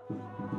Thank you.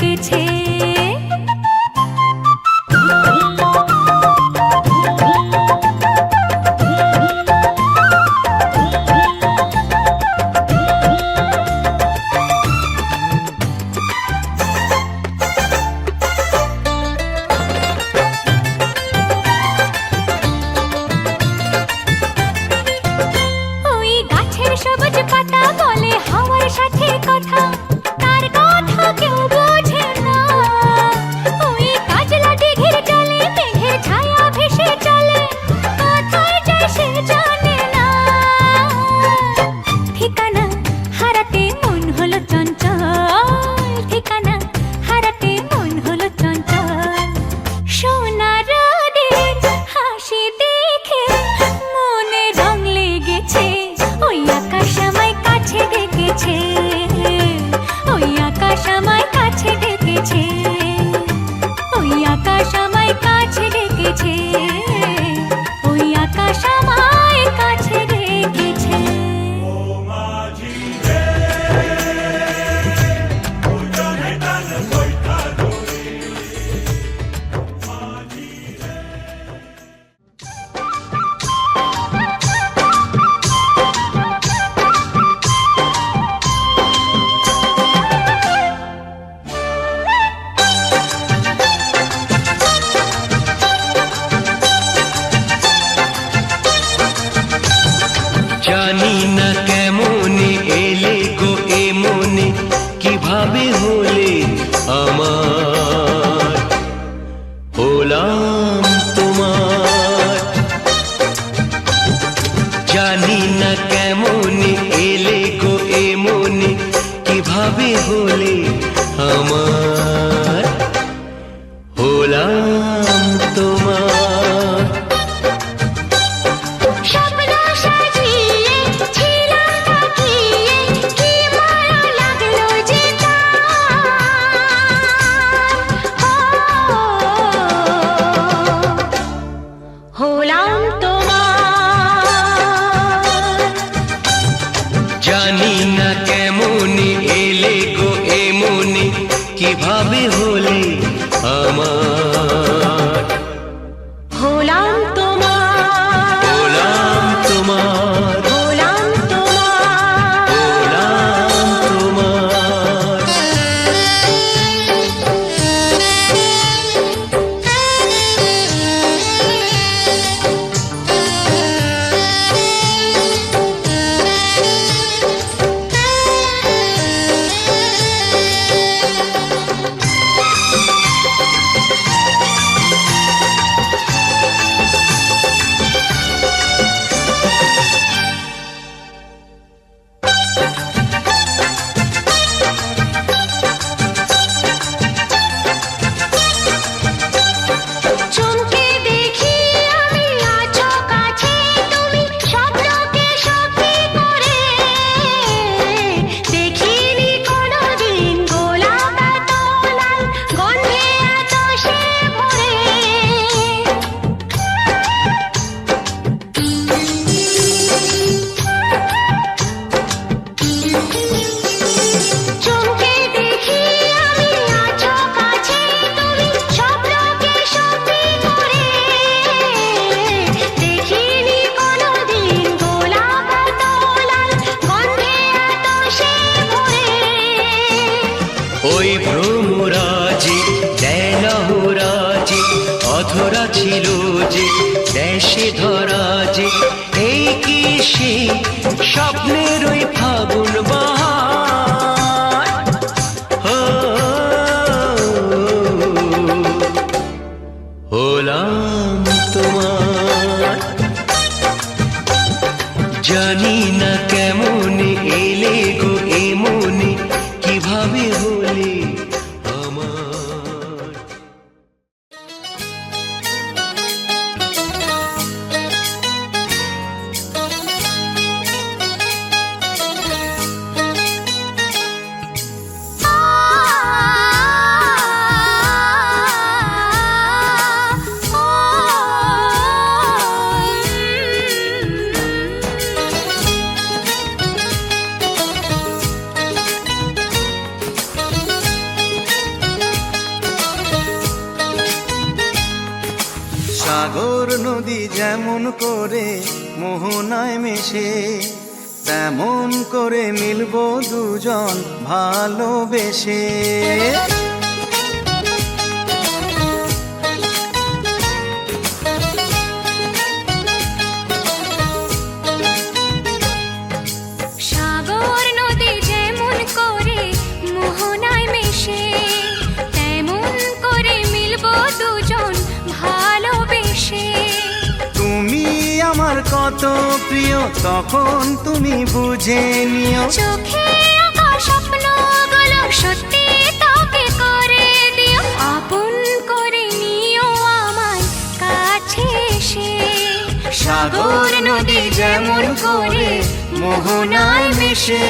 ডেকেছে। ওই গাছের সবুজ পাতা বলে হাওয়ার সাথে কথা, তার কথা কেউ বোঝে না। ওই কাজলা দিঘির জলে মেঘের ছায়া ভেসে চলে, কোথায় যায় সে জানে না। ঠিকানা হারাতে মন হলো চঞ্চল, ঠিকানা হারাতে মন হলো চঞ্চল। সোনা রোদের হাসি দেখে মনে রং লেগেছে, ওই আকাশ আমায় কাছে ডেকেছে, ওই আকাশ আমায় কাছে ডেকেছে, ওই আকাশ আমায় কাছে ডেকেছে, ওই আকাশ আমায় কাছে ডেকেছে। জানি না কেমনে এলে গো এ মনে, কিভাবে হলে আমার, হলাম তোমার। জানি না কেমনে এলে গো এ মনে, কিভাবে হলে আমার, হলাম তোমার। স্বপ্ন সাজিয়ে ছিলাম তাকিয়ে, কি মায়া লাগলো যে তার। হলাম তোমার। জানি না কেমনে এলে গো এ মনে, কিভাবে হলে আমার, হলাম তোমার। হলাম তোমার, হলাম তোমার। হলাম তোমার। চমকে দেখি আমি আছো কাছে তুমি, স্বপ্নকে সত্যি করে। দেখিনি কোনোদিন গোলাপ এত লাল, গন্ধে এত সে ভরে। চমকে দেখি আমি আছো কাছে তুমি, স্বপ্নকে সত্যি করে। দেখিনি কোনোদিন গোলাপ এত লাল, গন্ধে এত সে ভরে। ওই ভ্রমরাজি দেলহরাজি অধরা ছিল যে দেশে ধরা যে, এই কি সেই স্বপ্নের ওই ফাগুন বাহার। হলাম তোমার। জানি না কেমনে এলে গো এ মনে, কিভাবে হলে আমার। সাগর নদী যেমন করে মোহনায় মেশে, তেমন করে মিলবো দুজন ভালোবেসে। সাগর নদী যেমন করে মোহনায় মেশে, তেমন করে মিলবো দুজন ভালোবেসে। তুমি আমার কত প্রিয় তখন তুমি বুঝে নিও, চোখে আঁকা স্বপ্নগুলো সত্যি তোকে করে দিও, আপন করে নিও আমায় কাছে এসে। সাগর নদী যেমন করে মোহনায় মেশে।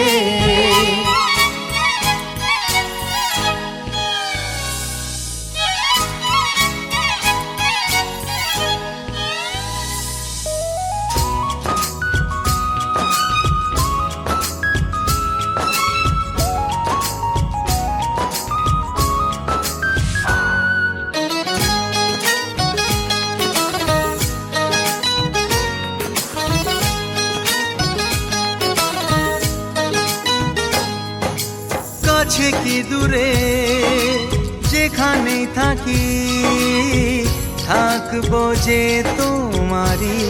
কাছে কি দূরে যেখানেই থাকি, থাকবো যে তোমারি।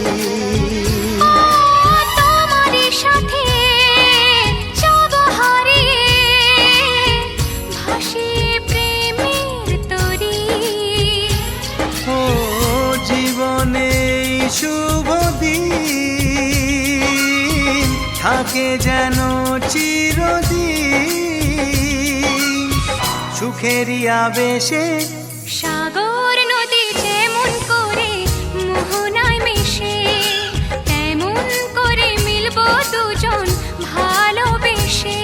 তোমারই সাথে যাব হারিয়ে, ভাসিয়ে প্রেমের তরী। ও জীবনে শুভ দিন থাকে যেন চিরদিন, সুখেরই আবেশে। সাগর নদী যেমন করে মোহনায় মেশে, তেমন করে মিলবো দুজন ভালোবেসে।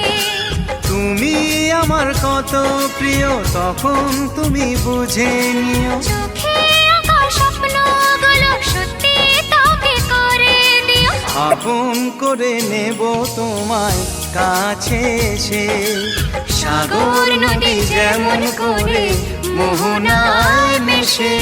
তুমি আমার কত প্রিয় তখন তুমি বুঝে নিও, চোখে আঁকা স্বপ্নগুলো সত্যি তোকে করে দিও, আপন করে নেব তোমায় কাছে এসে। সাগর নদী যেমন করে মোহনায় মেশে।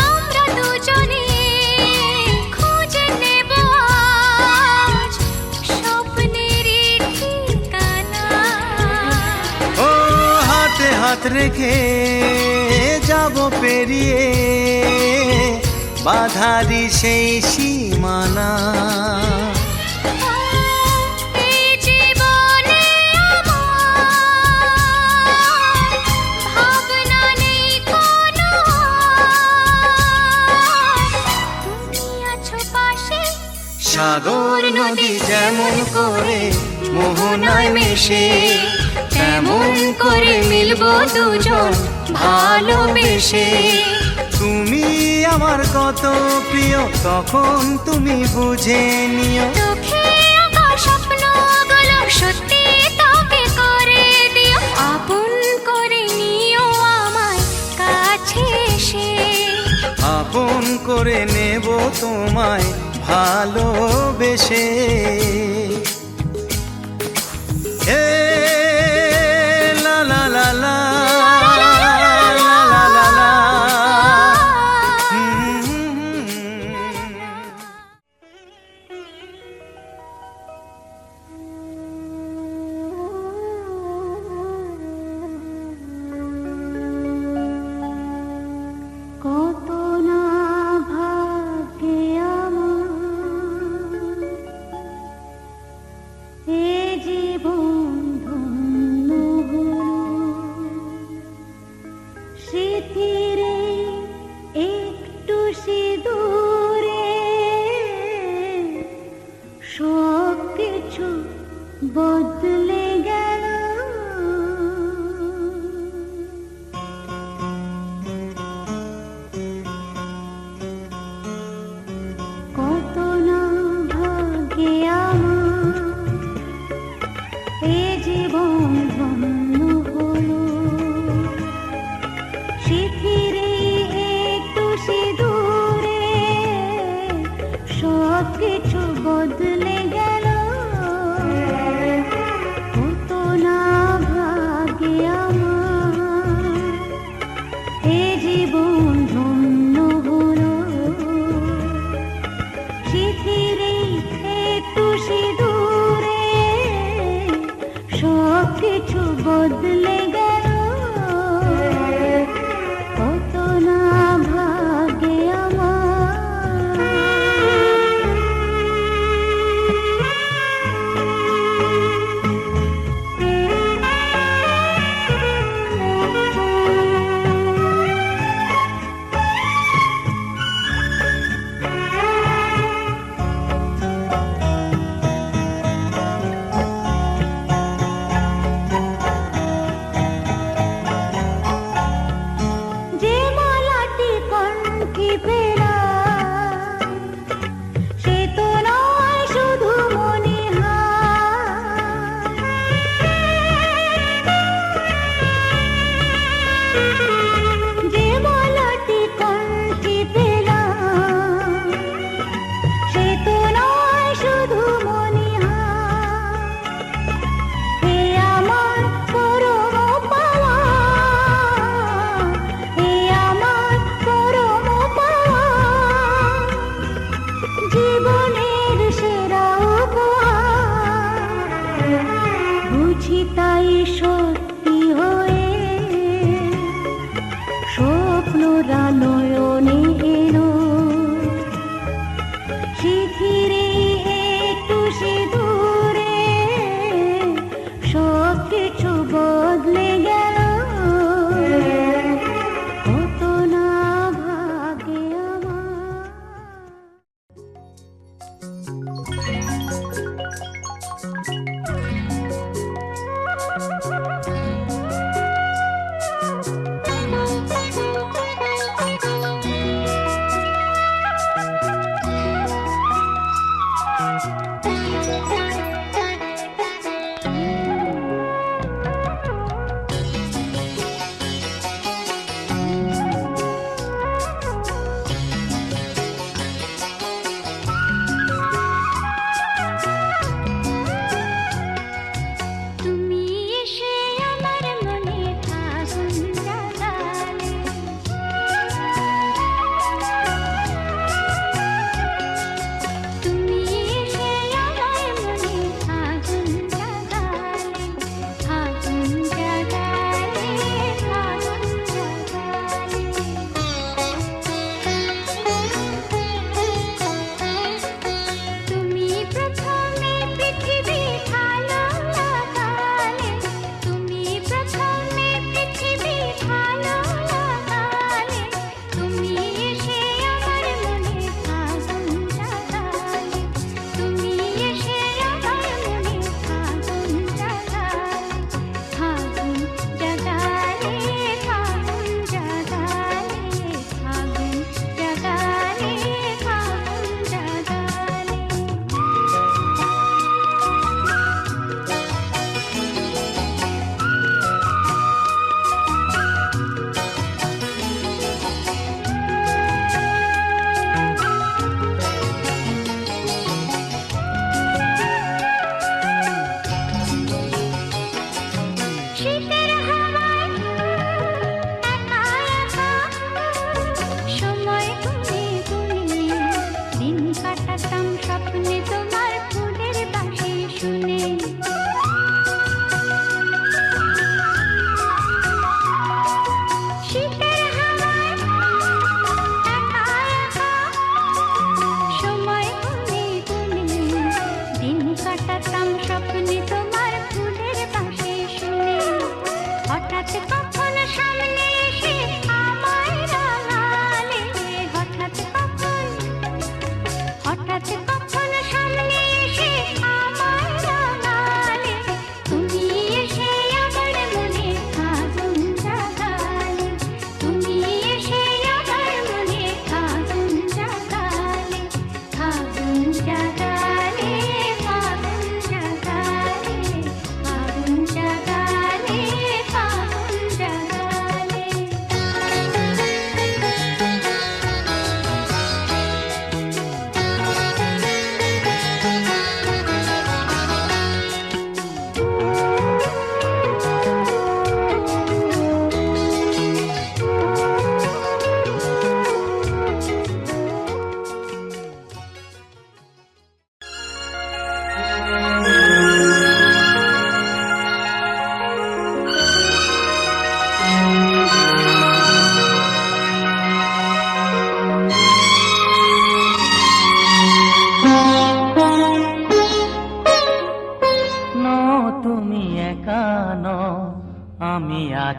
আমরা দুজনে খুঁজে নেব আজ স্বপ্নেরই ঠিকানা। ও হাতে হাত রেখে যাব পেরিয়ে বাধারি সেই সীমানা। এই জীবনে আমার ভাবনা নেই কোনো, তুমি আছো পাশে। সাগর নদী যেমন করে মোহনায় মেশে, তেমন করে মিলবো দুজন ভালোবেসে। তুমি আমার কত প্রিয় তখন তুমি বুঝে নিও, চোখে আঁকা স্বপ্নগুলো সত্যি তোকে করে দিও, আপন করে নিও আমায় কাছে এসে। আপন করে নেব তোমায় ভালোবেসে। হে লা লা লা লা লা লা লা লা। কত না ভাগ্যে আমার এ জীবন ধন্য হলো, স্মৃতির একটু সিঁদুরে সব কিছু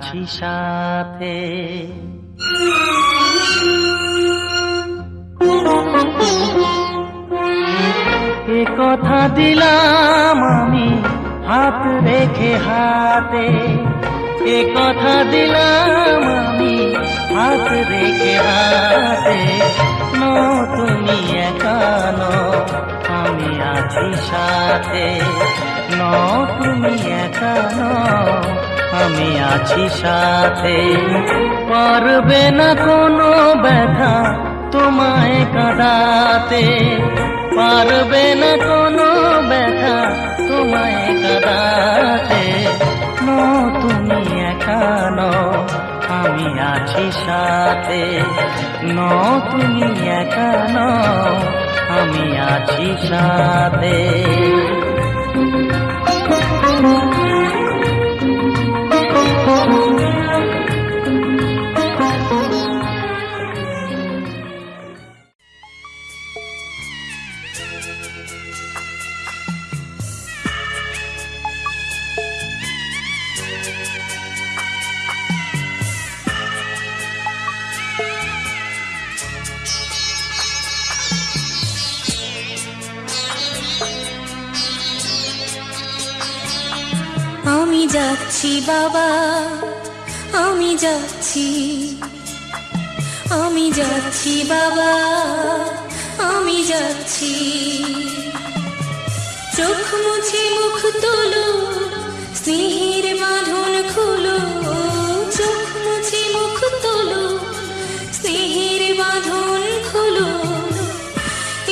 আছি সাথে। এ কথা দিলাম আমি হাত রেখে হাতে, এ কথা দিলাম আমি হাত রেখে হাতে। তুমি একা নও, আমি আছি সাথে। তুমি একা নও, আমি আছি সাথে। পারবে না কোনো ব্যথা তোমায় কাঁদাতে, পারবে না কোনো ব্যথা তোমায় কাঁদাতে। তুমি একা নও, আমি আছি সাথে। তুমি একা নও, আমি আছি সাথে। আমি যাচ্ছি বাবা, আমি যাচ্ছি, আমি যাচ্ছি বাবা, আমি যাচ্ছি। চোখ মুছে মুখ তোলো, স্নেহের বাঁধন খুলো। চোখ মুছে মুখ তোলো, স্নেহের বাঁধন খুলো।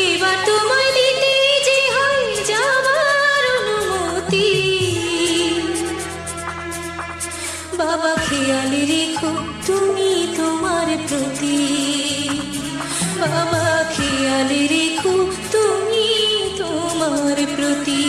এবার তোমায় দিতে যে হয় যাবার অনুমতি। বাবা খেয়াল রেখো তুমি তোমার প্রতি, বাবা খেয়াল রেখো তুমি তোমার প্রতি।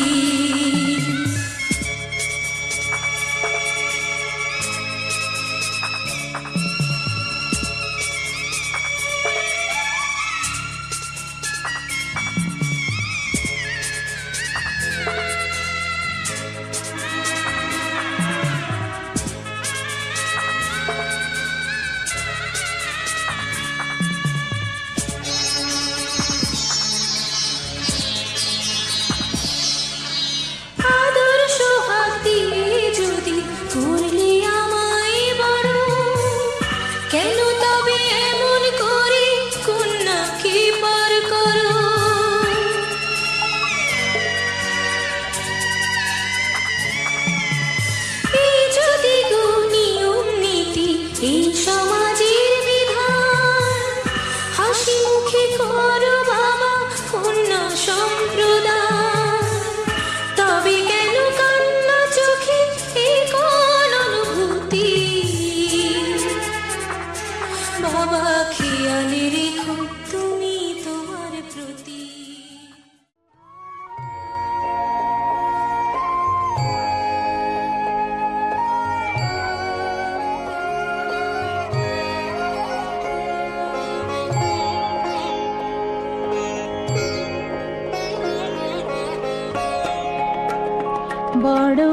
বড়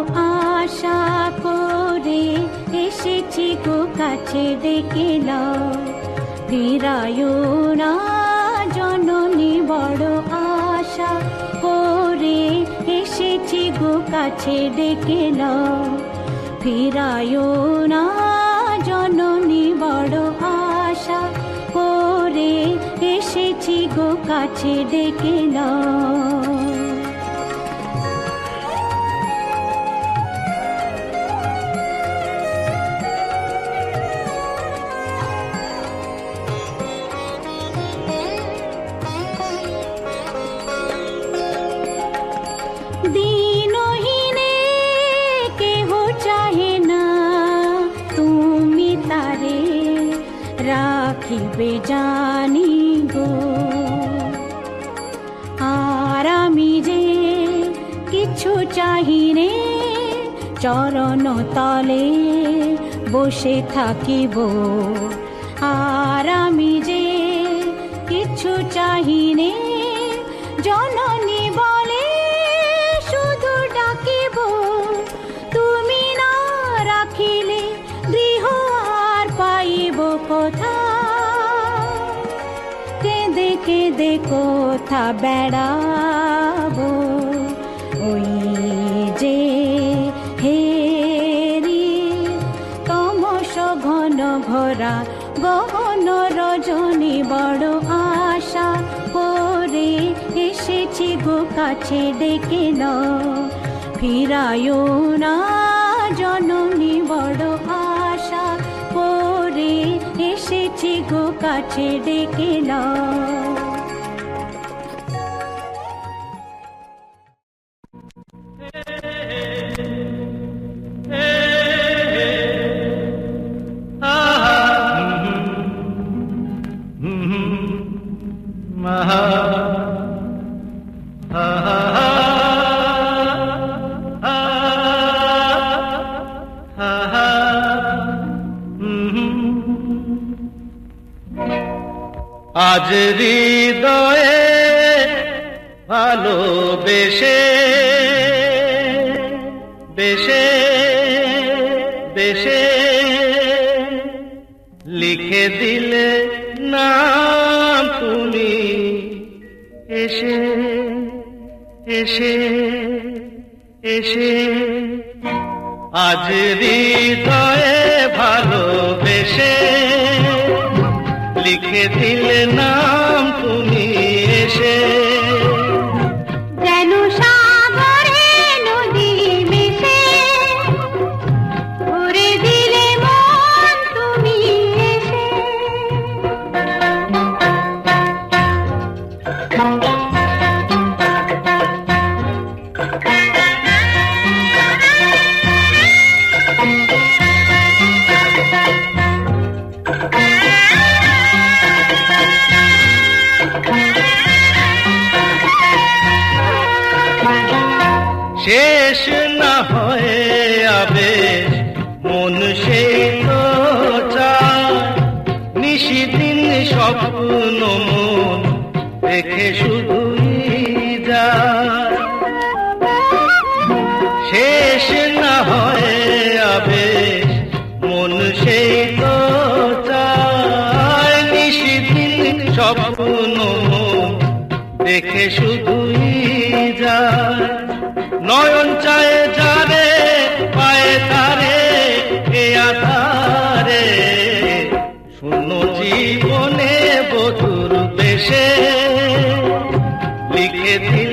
আশা করে এসেছি গো কাছে ডেকে নাও, ফিরায়ো না জননী। বড় আশা করে এসেছি গো কাছে ডেকে নাও, ফিরায়ো না জননী। বড় আশা করে এসেছি গো কাছে ডেকে নাও। দিনহীনে কেহ চাহে না তুমি তারে রাখিবে জানি গো। আর আমি যে কিছু চাহিনে চরণ তলে বসে থাকিব। আর আমি যে কিছু চাহিনে জননী বলে শুধু ডাকিব। তুমি না রাখিলে কেঁদে কোথা বেড়াবো, ওই যে হেরি তমস ঘন ঘোরা গহন রজনী বড় আশা করে এসেছি গো কাছে ডেকে নাও, ফিরায়ও না জননী বড় আশা করে এসেছি গো কাছে ডেকে নাও। আজ হৃদয়ে ভালোবেসে বেশে বেশে লিখে দিলে নাম তুমি এসে এসে এসে। আজ হৃদয়ে ভালোবেসে লিখে দিলে নাম তুমি এসে, যেন সাগরে নদী মিশে ভরে দিলে মন তুমি এসে। শেষ না হয়ে আবেশ মন সেই তো চায়, নিশিদিন স্বপ্ন মন দেখে শুধুই যায়। শেষ না হয়ে আবেশ মন সেই তো চায়, নিশিদিন স্বপ্ন মন দেখে শুধুই যায়। নয়ন চায় যারে পায়ে তারে এ আধারে, শূন্য জীবনে বধুর বেশে লিখে দি